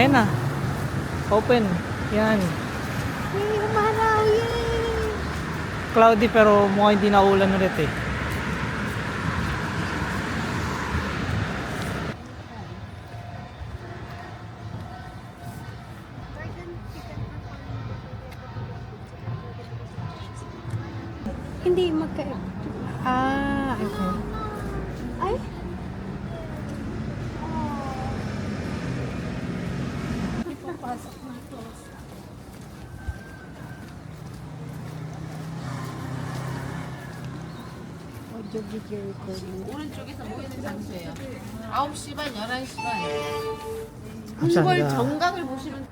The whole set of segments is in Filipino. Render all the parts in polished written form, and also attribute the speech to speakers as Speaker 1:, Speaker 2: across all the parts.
Speaker 1: Ayan na. Open. Yan.
Speaker 2: Yay, umaraw! Yay!
Speaker 1: Cloudy pero mukhang hindi na ulan ulit eh.
Speaker 2: Hindi okay. Ay! Ipapasok na ito. Audio video recording.
Speaker 3: 오른쪽에서 보이는 장소예요. 9시 반, 11시 반.
Speaker 1: 감사합니다.
Speaker 3: 이걸 정각을 보시면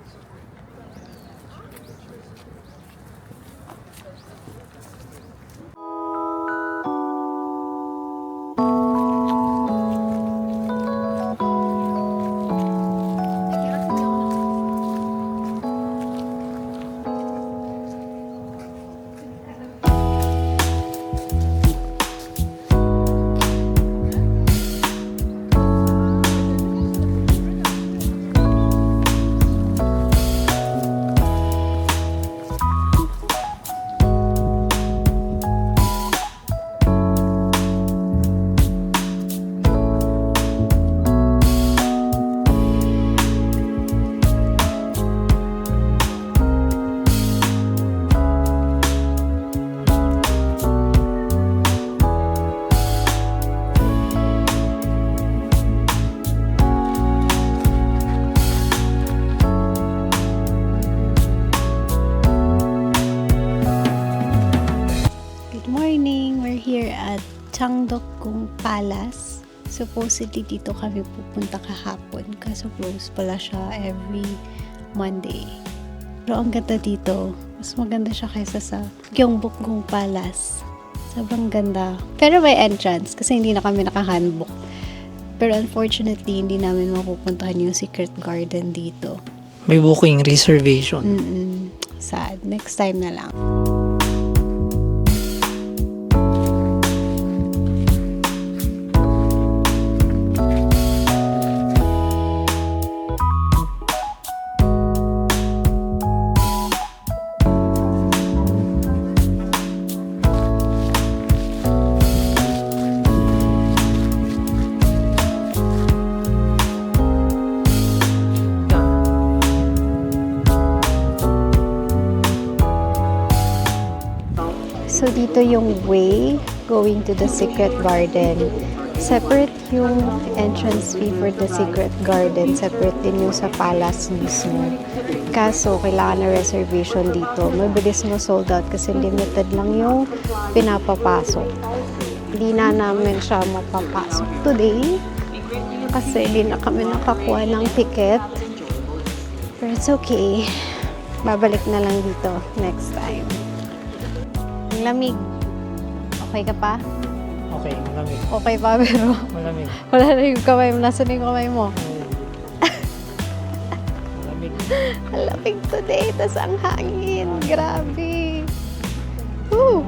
Speaker 2: Changdeokgung Palace. Supposedly dito kami pupunta kahapon kaso close pala siya every Monday. Pero ang ganda dito. Mas maganda siya kaysa sa Gyeongbokgung Palace. Sobrang ganda. Pero may entrance kasi hindi na kami naka-handbook. Pero unfortunately, hindi namin mapupuntahan yung secret garden dito.
Speaker 1: May booking reservation.
Speaker 2: Sad. Next time na lang. So, dito yung way going to the secret garden. Separate yung entrance fee for the secret garden. Separate din yung sa palace mismo. Kaso, kailangan na reservation dito. Mabilis mo sold out kasi limited lang yung pinapapasok. Hindi na namin siya mapapasok today kasi hindi na kami nakakuha ng ticket. But it's okay. Babalik na lang dito next time. Lamig. Okay ka pa?
Speaker 1: Okay, malamig.
Speaker 2: Okay pa, pero
Speaker 1: Malamig.
Speaker 2: wala na yung kamay mo. Nasaan yung kamay mo?
Speaker 1: Malamig.
Speaker 2: Ang lamig today. Tas ang hangin. Grabe. Woo!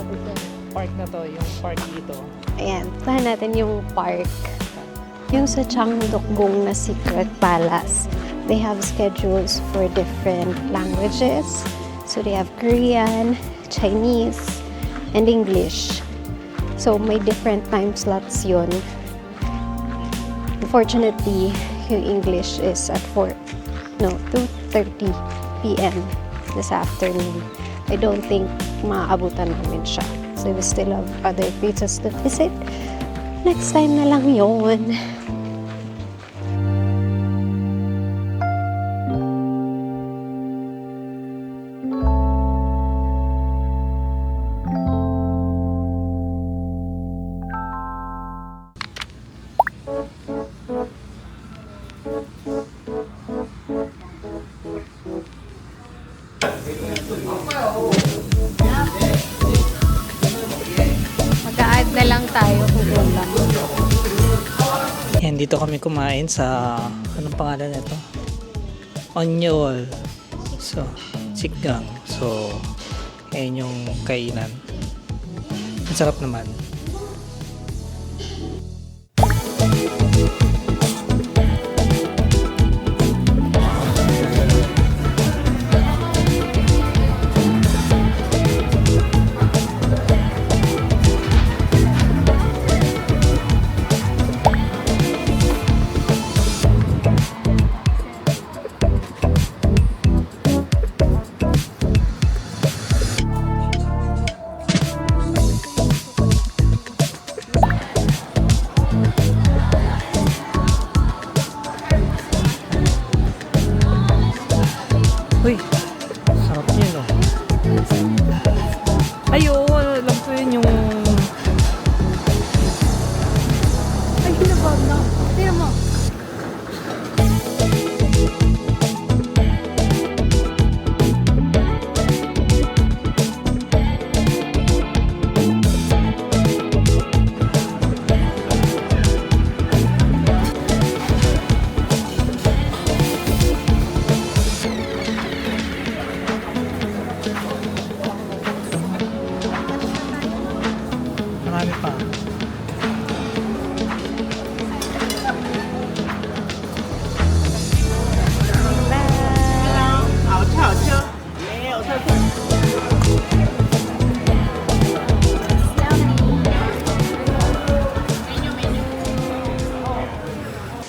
Speaker 1: Park na to, yung park dito.
Speaker 2: Ayan. Tahan natin yung park. Yung sa Changdeokgung na Secret Palace. They have schedules for different languages. So they have Korean, Chinese, and English. So, may different time slots yun. Unfortunately, yung English is at 2:30 p.m. this afternoon. I don't think maaabutan namin siya. So, we still have other places to visit. Next time na lang yun. Mag-a-add na lang tayo kung lang.
Speaker 1: Yan, dito kami kumain sa, anong pangalan nito? Onyol. So, Sikgang. So, ayan yung kainan. Ang sarap naman.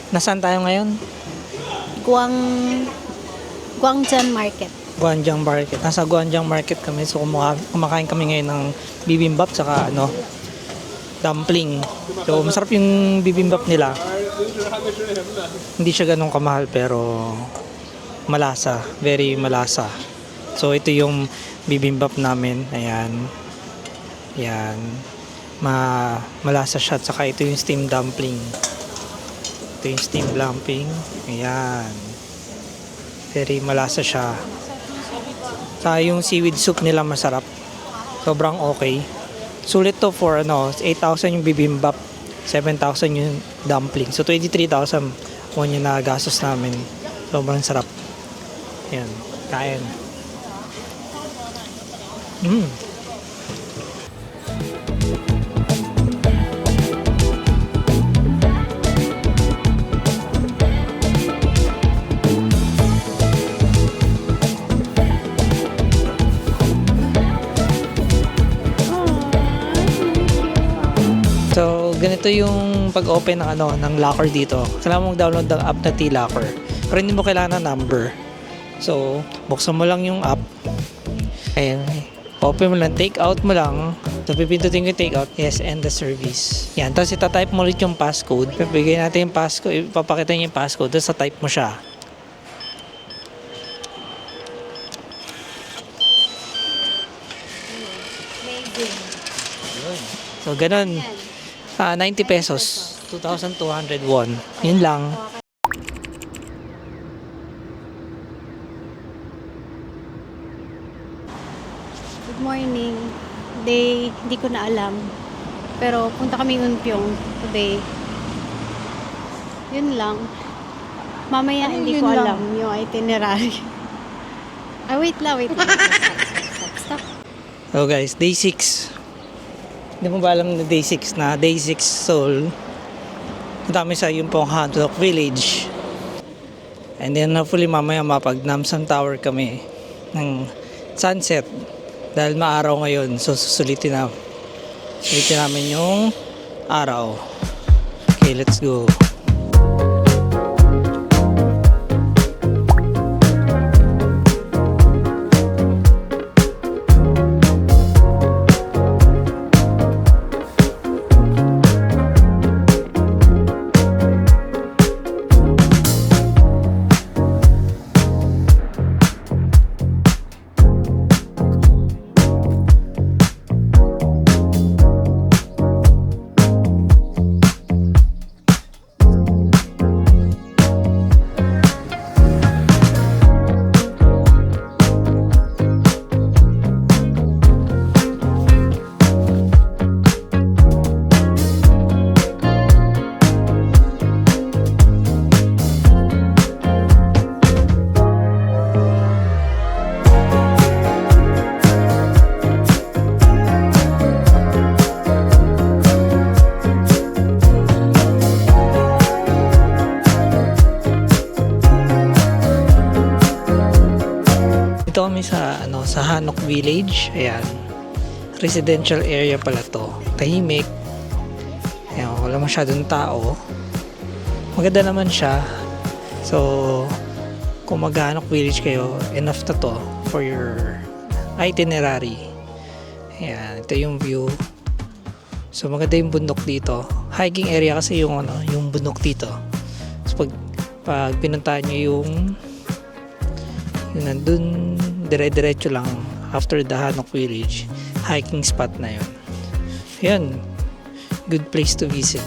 Speaker 1: Nasaan tayo ngayon?
Speaker 2: Guangzhou Market.
Speaker 1: Guanjiang Market. Nasa Guanjiang Market kami. So kumakain kami ngayon ng bibimbap saka dumpling. So masarap yung bibimbap nila. Hindi siya ganun kamahal pero malasa. Very malasa. So ito yung bibimbap namin. Ayan. Yan. Malasa siya. Saka ito yung steam dumpling. Ito yung steam dumpling. Ayan. Very malasa siya. Saka yung seaweed soup nila masarap. Sobrang okay. Sulit to for 8,000 yung bibimbap, 7,000 yung dumpling. So 23,000 won yung nagastos namin. Sobrang sarap. Ayan. Kain. So, ganito yung pag-open ng locker dito. Kailangan mong download ng app na T-Locker. Pero hindi mo kailangan ng number. So, buksan mo lang yung app. Ayan. Open mo lang. Take out mo lang. So, pipindutin ko yung take out. Yes, and the service. Yan. Tapos, itatype mo ulit yung passcode. Pipigay natin yung passcode. Ipapakita niyo yung passcode. Tapos, type mo siya. So, ganun. 90 pesos. 2,200 won. Yun lang.
Speaker 2: Good morning. Day, hindi ko na alam. Pero punta kami Unpyong today. Yun lang. Mamaya hindi ko alam yung itinerary. Wait lang. Stop.
Speaker 1: So guys, day 6. Hindi mo ba alam na day 6 na? Day 6 Seoul. Dami sa yung pong Hanok Village. And then hopefully mamaya mapag Namsan Tower kami ng sunset. Dahil maaraw ngayon, so susulitin namin yung araw. Okay, let's go. Dito kami sa Hanok Village. Ayan. Residential area pala to. Tahimik. Ayan, wala masyadong tao. Maganda naman siya. So, kung mag-Hanok Village kayo, enough na to for your itinerary. Ayan, ito yung view. So, maganda yung bundok dito. Hiking area kasi yung bundok dito. So, pag pinuntahan nyo yung nandun, dire-diretso lang after the Hanok Village, hiking spot na yun. Ayan, good place to visit.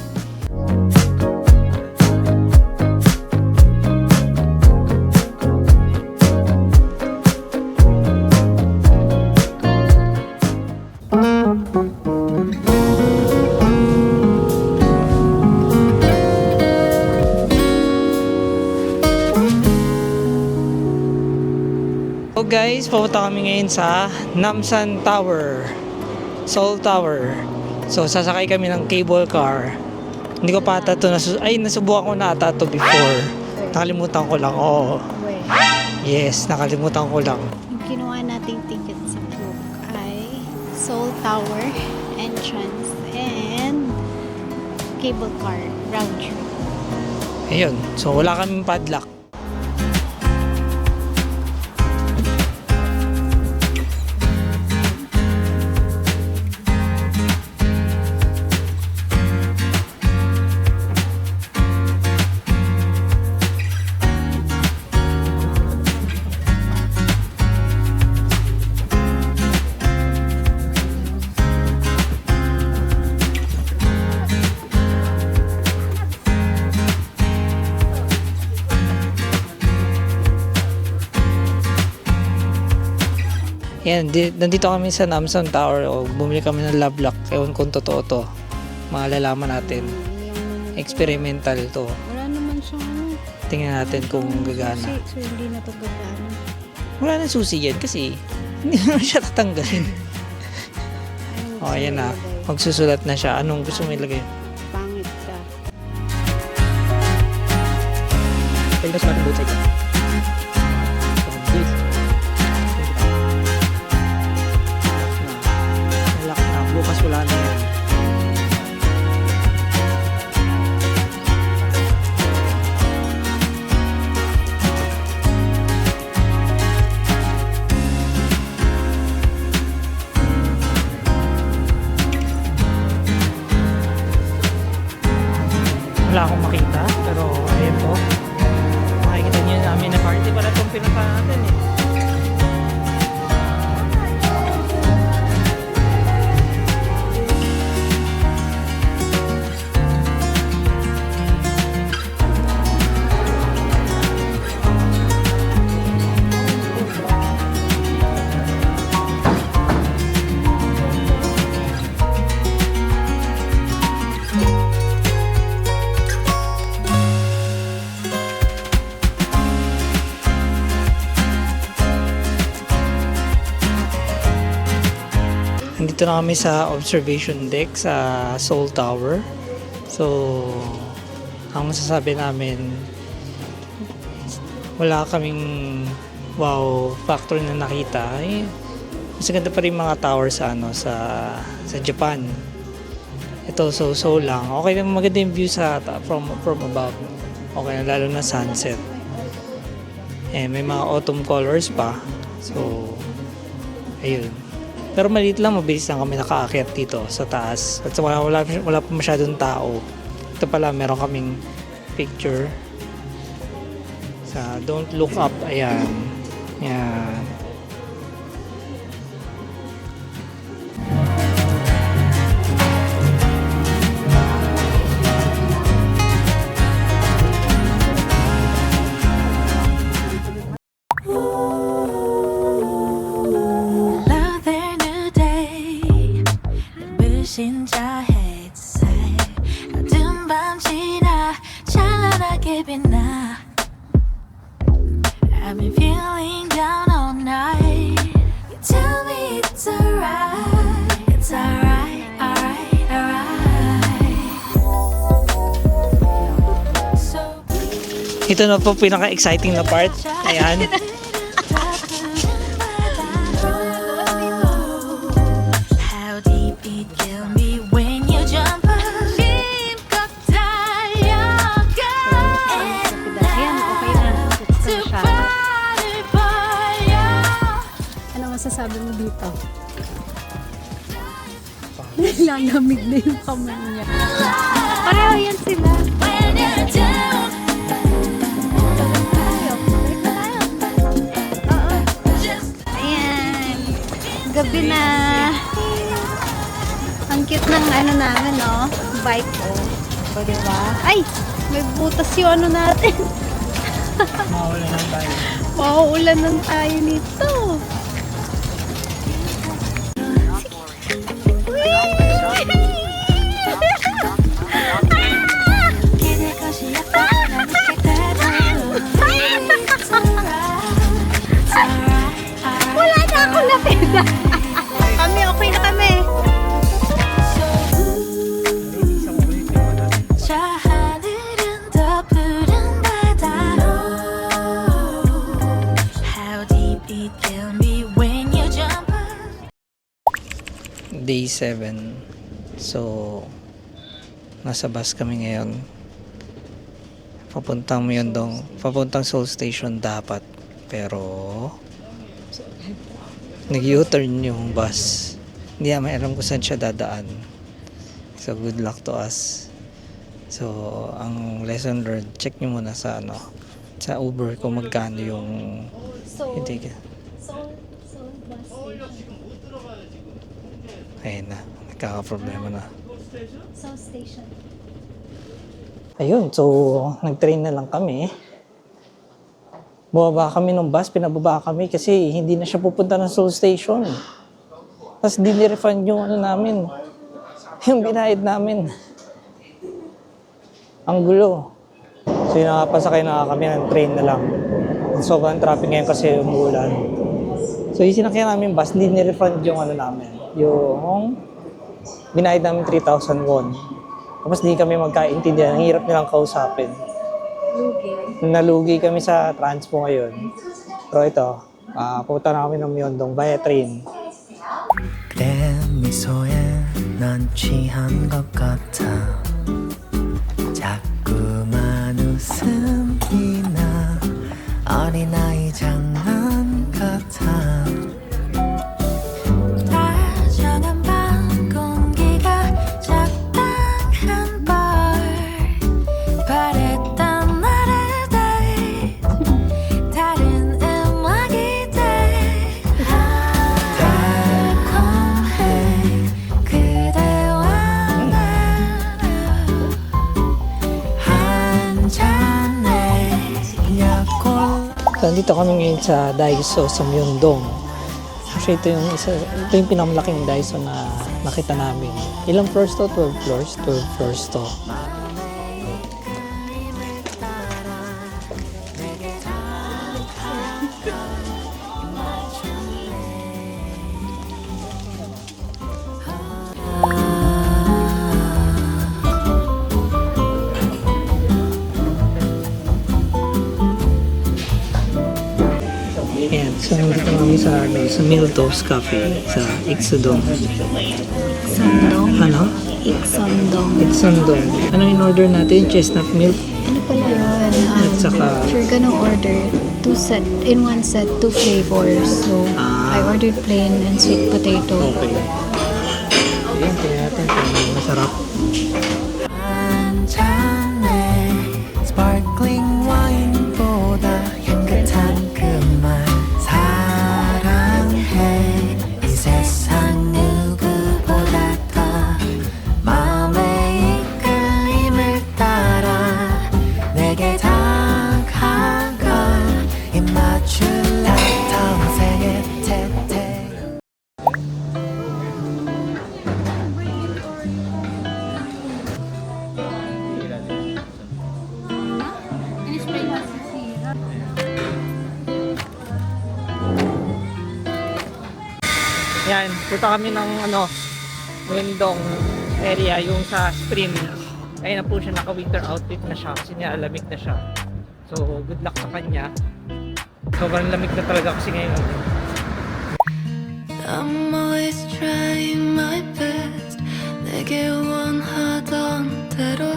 Speaker 1: So guys, pupunta kami ngayon sa Namsan Tower, Seoul Tower. So sasakay kami ng cable car. Hindi ko pa ata ito nasubukan ko na ata ito before. Nakalimutan ko lang. Oo. Yes, nakalimutan ko lang.
Speaker 2: Yung kinuha nating ticket sa Klook ay Seoul Tower entrance and cable car round trip.
Speaker 1: Ayun. So, wala kaming padlock. Yan, nandito kami sa Namsan Tower. O, bumili kami ng love lock. Ewan kung totoo to. Malalaman natin. Experimental to.
Speaker 2: Wala naman siyang ano.
Speaker 1: Tingnan natin kung gagana.
Speaker 2: So hindi na to gagana.
Speaker 1: Wala na susi yan kasi hindi naman siya tatanggalin. O, ayan na. Magsusulat na siya. Anong gusto mo ilagay?
Speaker 2: Pangit ka.
Speaker 1: Pwede ba sa natin both side? Please. Lock na. Bukas wala na yan. Wala akong makita, pero ayun po. Makikita niyo namin na party pala itong pinunta natin eh. Nandito na kami sa observation deck sa Seoul Tower. So, ang masasabi namin, wala kaming wow factor na nakita. Eh, mas ganda pa rin mga tower sa sa Japan. Ito so lang. Okay na, maganda yung view from above. Okay na, lalo na sunset. Eh, may mga autumn colors pa. So, ayun. Pero maliit lang, mabilis lang kami nakaakyat dito sa taas. At wala pa masyadong tao. Ito pala, meron kaming picture sa Don't Look Up. Ayan. Ayan.
Speaker 4: 진짜 햇살 어두운 밤 지나 찬란하게 빛나 I've been feeling down all night You tell me it's alright It's alright, alright, alright So
Speaker 1: Ito na po pinaka-exciting na part. Ayan.
Speaker 2: Masasabi mo dito? Lalamig na yung kamay niya. Pareho yan sila. Ayan. Gabi na. Ang cute ng ano namin, no? Bike ko. O, diba? Ay! May butas yung ano natin.
Speaker 1: Mauulanan tayo.
Speaker 2: Mauulanan tayo nito. Wala na ako napenda. Kami, okay na kami.
Speaker 1: Day 7. So, nasa bus kami ngayon. Papuntang Myeongdong, papuntang Seoul Station dapat. Pero nag-U-turn yung bus. Hindi namin alam kung saan siya dadaan. So good luck to us. So ang lesson learned, check nyo muna sa sa Uber kung magkano yung hindi ka. Ayun na, nagkaka-problema na.
Speaker 2: South Station.
Speaker 1: Ayun, so nag-train na lang kami. Bumaba kami ng bus, pinababa kami kasi hindi na siya pupunta ng Seoul Station. Tapos di ni-refund yung namin, yung binayad namin. Ang gulo. So yun, nakapasakay na kami ng train na lang. Sobrang traffic ngayon kasi umuulan. So yung sinakyan namin bus, hindi ni-refund yung namin. Yung binayad namin 3,000 won. Tapos di kami magkaintindihan. Ang hirap nilang kausapin. Nalugi kami sa transpo ngayon. Pero ito, pupunta na kami ng Myeongdong via train.
Speaker 5: 내 미소에 넌 취한 것 같아 자꾸만 웃음이 나 어린아이 장난 같아
Speaker 4: 다정한 밤 공기가 적당한 걸 바랬던 나를 돼 다른 음악이 돼 달콤해 그대와 나 한 잔의 약골
Speaker 1: So, nandito kami ngayon sa Daiso sa Myeongdong. Actually, ito yung pinakamalaking Daiso na nakita namin. Ilang floors to? 12 floors? 12 floors to. Ayan, so nandito kami sa Miltos Cafe sa Ixodong.
Speaker 2: Sandong.
Speaker 1: Ano?
Speaker 2: Iksandong.
Speaker 1: Ixodong. Ano in order natin? Chestnut milk?
Speaker 2: Ano pala yun?
Speaker 1: At saka-
Speaker 2: If you're gonna order in one set, 2 flavors. So, I ordered plain and sweet potato.
Speaker 1: Okay. Ayan, kaya natin kung masarap.
Speaker 5: 한 잔의 sparkling wine보다 향긋한 그 말 사랑해 이 세상 누구보다 더 마음의 이끌림을 따라 내게 다가가 입 맞출래 탐색의 태태
Speaker 1: Yan, punta kami ng Myeongdong area, yung sa Spring. Ayun na po siya, naka-winter outfit na siya kasi nilalamig na siya. So, good luck sa kanya. Sobrang lamig na talaga kasi ngayon.
Speaker 4: I'm always trying my best 내게 원하던 대로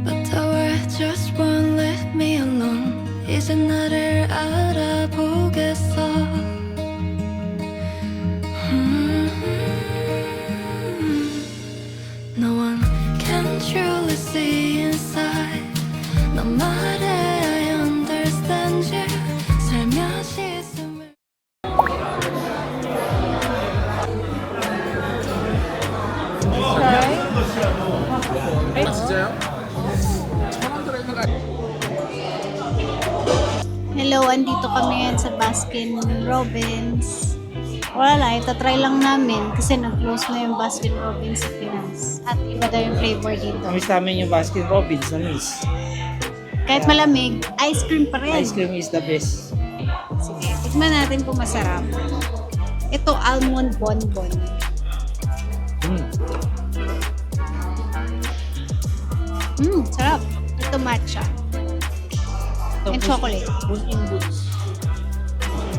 Speaker 4: But the world just won't let me alone 이제 나를 알아보겠어 No one can truly see inside 너 말해 I understand you 살며시 숨을
Speaker 2: Hello, andito kami ngayon sa Baskin Robbins. Wala lang, itatry lang namin kasi nag-close na yung Baskin Robbins sa Pinas. At iba daw yung flavor dito.
Speaker 1: Namiss namin yung Baskin Robbins, namiss.
Speaker 2: Kahit malamig, ice cream pa rin.
Speaker 1: Ice cream is the best.
Speaker 2: Sige, tikman natin kung masarap. Ito, almond bonbon. Sarap. Ito matcha. And chocolate.
Speaker 1: Boots in boots.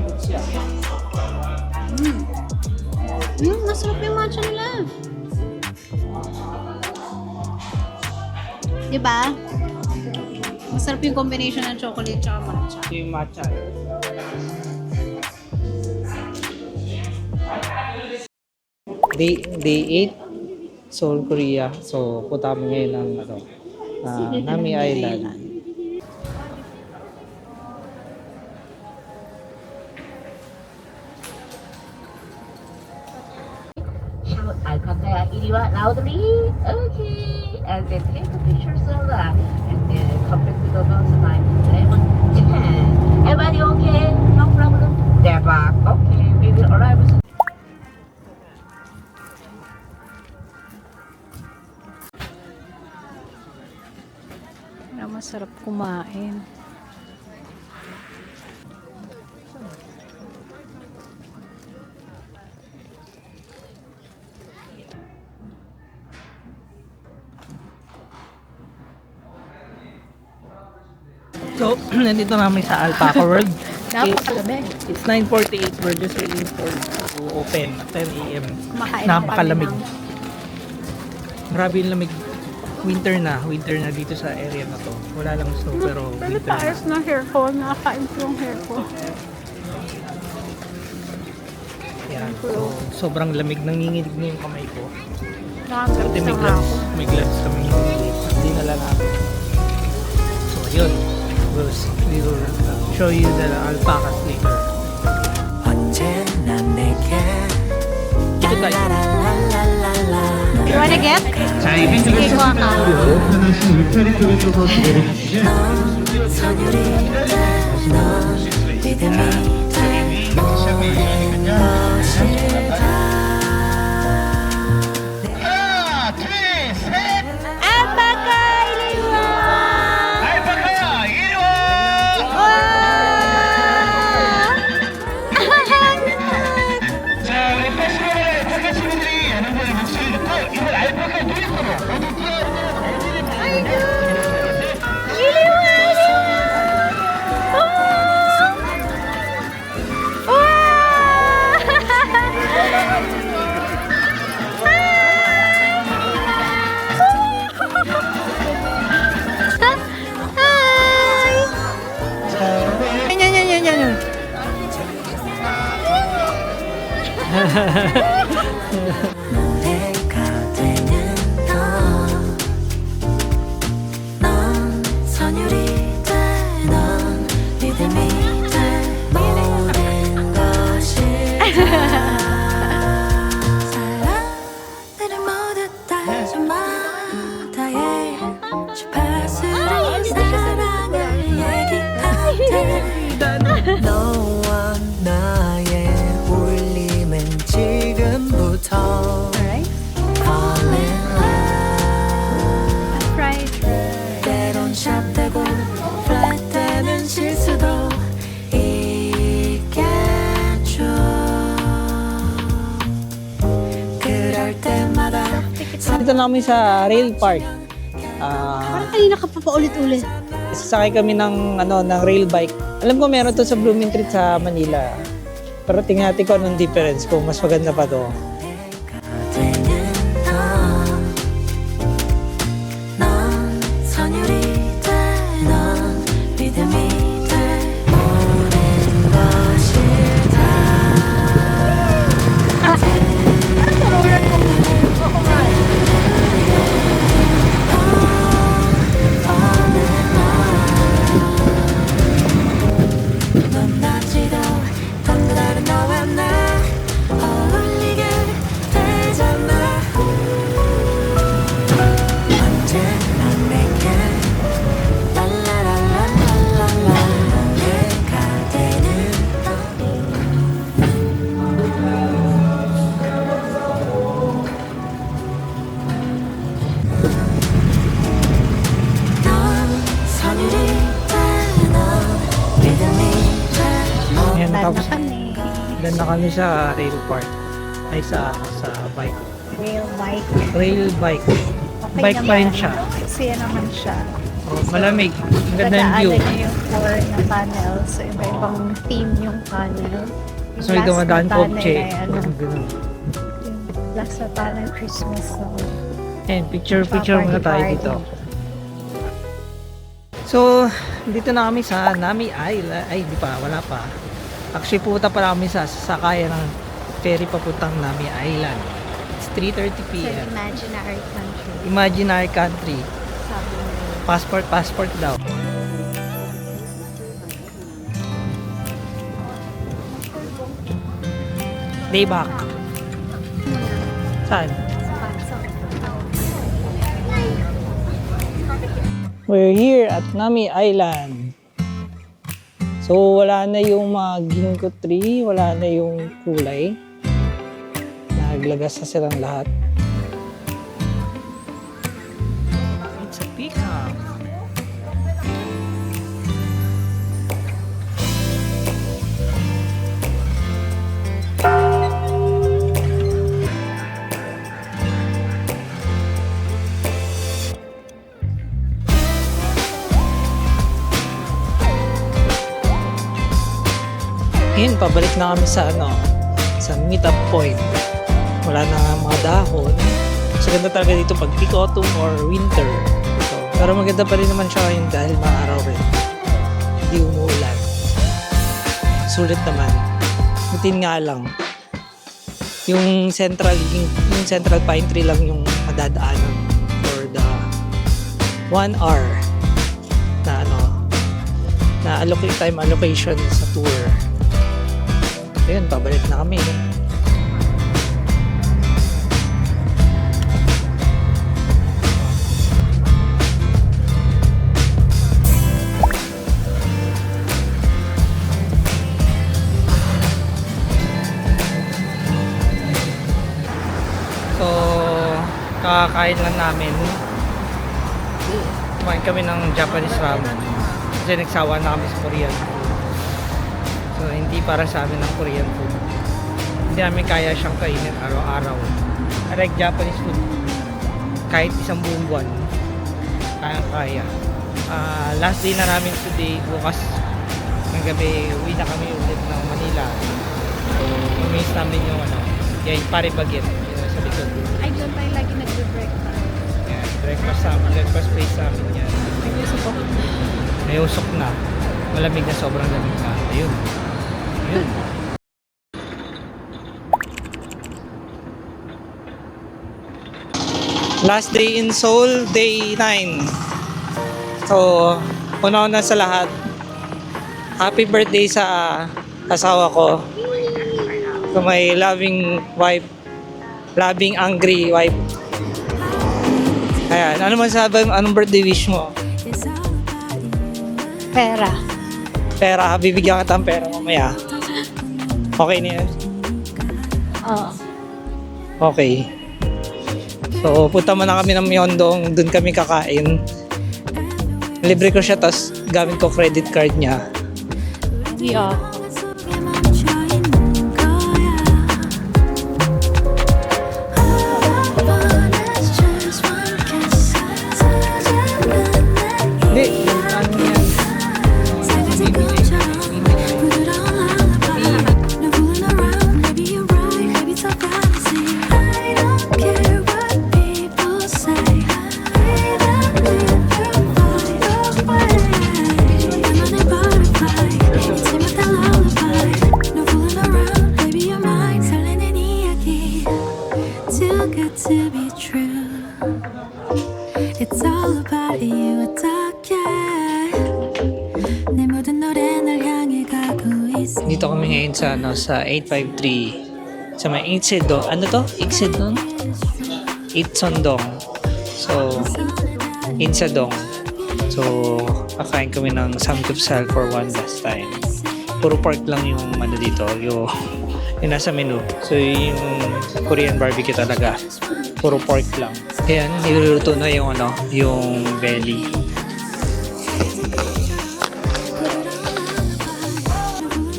Speaker 1: Boots siya.
Speaker 2: Masarap yung matcha nila. Diba? Masarap yung combination ng chocolate tsaka matcha.
Speaker 1: Ito yung matcha. Day 8, Seoul, Korea. So, punta kami ngayon ng Nami Island.
Speaker 6: Shout Alcantara Iriwa loudly. Okay. And then take the pictures of that. And then complete with the box of 10. Everybody okay? No problem. They're back. Okay. We will arrive soon.
Speaker 2: Masarap kumain.
Speaker 1: So, nandito namin sa Alpaca World.
Speaker 2: Napakalamig.
Speaker 1: It's 9:48. We're just waiting for to open at 10 a.m.
Speaker 2: Kumakain
Speaker 1: Napakalamig.
Speaker 2: na kami
Speaker 1: Grabe yung lamig. Winter na dito sa area na to. Wala lang snow pero winter na.
Speaker 2: na hair ko. Nakakain ko yung hair ko.
Speaker 1: Yan. So, sobrang lamig. Nanginginig na yung kamay ko.
Speaker 2: Nakakain
Speaker 1: Pati may gloves. May gloves kami. Hindi na lang namin. So, yun. We will show you the alpacas later.
Speaker 5: 언제나 내게
Speaker 1: Dito tayo.
Speaker 2: You wanna get? Sige ko ako.
Speaker 5: 선율이 넌 믿음이 될 모든 것이다 내가 되는 넌 선율이 돼넌 믿음이 돼 모든 것이다 사람들은 모두 다 저마다의 주파수로 사랑을 얘기하대 너와 나의 울림은 지금부터
Speaker 2: Alright.
Speaker 5: Fall in love
Speaker 2: Right.
Speaker 5: 때론 샵되고 플랫되는 실수도 있겠죠 그럴 때마다
Speaker 1: Dito na kami sa rail park.
Speaker 2: Kanina ka pa paulit-ulit.
Speaker 1: Sasakay kami ng rail bike. Alam ko meron to sa Blooming Treat sa Manila. Pero tingnan natin kung anong difference, kung mas maganda pa to.
Speaker 5: 되는 넌 선율이 돼넌 믿음이 돼 모든 것이다 넌 낮지도 더 다른 너와 나 어울리게 되잖아 언제나 내게 랄라랄라랄랄라 내가 되는 넌 선율이 돼넌 믿음이 돼
Speaker 1: Ayan,
Speaker 2: Done
Speaker 1: tapos
Speaker 2: na kami.
Speaker 1: dan na kami sa rail park. Ay, sa bike.
Speaker 2: Real bike.
Speaker 1: Rail bike.
Speaker 2: Okay
Speaker 1: Bike pa rin
Speaker 2: naman.
Speaker 1: siya.
Speaker 2: Masaya naman siya.
Speaker 1: Oh, malamig. Ang ganda yung view.
Speaker 2: Dadaanan niya yung four na panel. So, iba-ibang theme yung panel. Yung
Speaker 1: So, may
Speaker 2: last
Speaker 1: dumadaan
Speaker 2: na
Speaker 1: kotse.
Speaker 2: panel ay ano,
Speaker 1: Ganun.
Speaker 2: Plaza Talan Christmas song.
Speaker 1: Ayan, picture muna tayo
Speaker 2: Party.
Speaker 1: dito. So, dito na kami sa Nami Island. Ay, di pa, wala pa. Actually, pupunta pa kami sa sakayan ng ferry papuntang Nami Island. It's 3:30
Speaker 2: Sa
Speaker 1: p.m.
Speaker 2: imaginary country.
Speaker 1: Imaginary country.
Speaker 2: Sabi nila.
Speaker 1: Passport daw. Day back. Saan? We're here at Nami Island. So, wala na yung mga ginkgo tree, wala na yung kulay. Naglagas na silang lahat. It's a peacock. Yun, pabalik na kami sa sa meet-up point. Wala na nga mga dahon. So, ganda talaga dito pag peak autumn or winter. So, pero maganda pa rin naman siya ngayon dahil maaraw rin. Hindi umuulan. Sulit naman. Butin nga lang. Yung central pine tree lang yung madadaanan for the 1 hour na na time allocation sa tour. Ayun, pabalik na kami. So, kakakain lang namin. Kumain kami ng Japanese ramen. Kasi nagsawa na kami sa Korean food. So, hindi para sa amin ng Korean food. Hindi namin kaya siyang kainin araw-araw. I like Japanese food. Kahit isang buong buwan. Kaya. Last day na namin today. Bukas ng gabi, uwi na kami ulit ng Manila. So, i-miss namin yung yung pare bagit. Yung sa likod.
Speaker 2: Ay, doon tayo lagi nagbe-breakfast.
Speaker 1: Yeah, breakfast place namin yan. May usok na. Malamig na, sobrang lamig na. Ayun. Last day in Seoul, day 9. So, una-una sa lahat, happy birthday sa asawa ko. So, my loving wife, loving angry wife. Ayan, anong birthday wish mo?
Speaker 2: Pera.
Speaker 1: Bibigyan kita ng pera mamaya. Okay na yan?
Speaker 2: Oo.
Speaker 1: Okay. So, punta muna kami ng Myeongdong. Doon kami kakain. Libre ko siya, tapos gamit ko credit card niya.
Speaker 2: Yeah.
Speaker 4: 속에 멈춰 있는 거야. All I want is just one kiss.
Speaker 1: Hindi, ano yan?
Speaker 4: 살며시 꿈처럼 부드러운 lullaby. 너 fooling around, maybe you're right, maybe it's a fantasy. I don't care what people say. Even if you find a way. 나만의 butterfly, 잊지 못할 lullaby. 너 fooling around, maybe you're mine. 설레는 이야기, too good to be true. It's all about you, 어떡해. 내 모든 노래 널 향해 가고 있어.
Speaker 1: Dito kami ngayon sa 853 sa may Incheon. Ano to? Incheon? Incheon. So, Incheon. So, kakain kami ng samgyeopsal for one last time. Puro pork lang yung dito, yung nasa menu. So, yung Korean barbecue talaga. Puro pork lang. Ayan, niluluto na yung yung belly.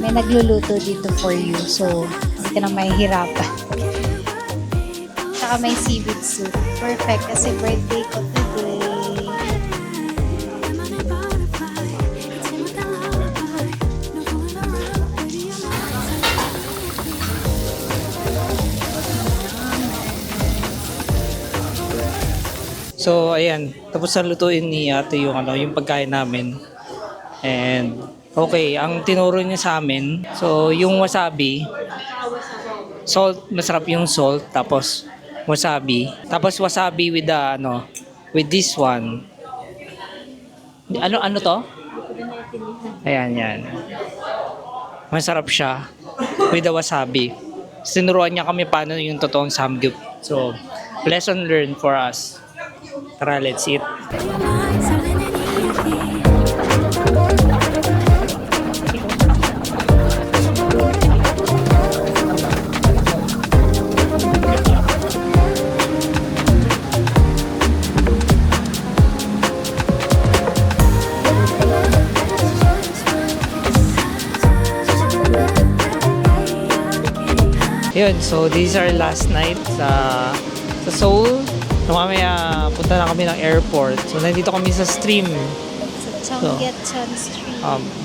Speaker 2: May nagluluto dito for you, so hindi ka na mahihirapan. Saka may seaweed soup. Perfect kasi birthday ko today.
Speaker 4: 나만의 butterfly, 잊지 못할 lullaby. 너 fooling around, baby, you're mine.
Speaker 1: So, ayan. Tapos na lutuin ni ate yung, yung pagkain namin. And, okay. Ang tinuro niya sa amin, so, yung wasabi, salt, masarap yung salt. Tapos, wasabi. Tapos, wasabi with the, with this one. Ano to? Ayan, yan. Masarap siya with the wasabi. Sinuruan niya kami paano yung totoong samgyup. So, lesson learned for us. Tara, let's eat. Yun, so these are last night sa Seoul. So, mamaya punta na kami ng airport. So nandito kami sa stream.
Speaker 2: Sa Cheonggyecheon Street.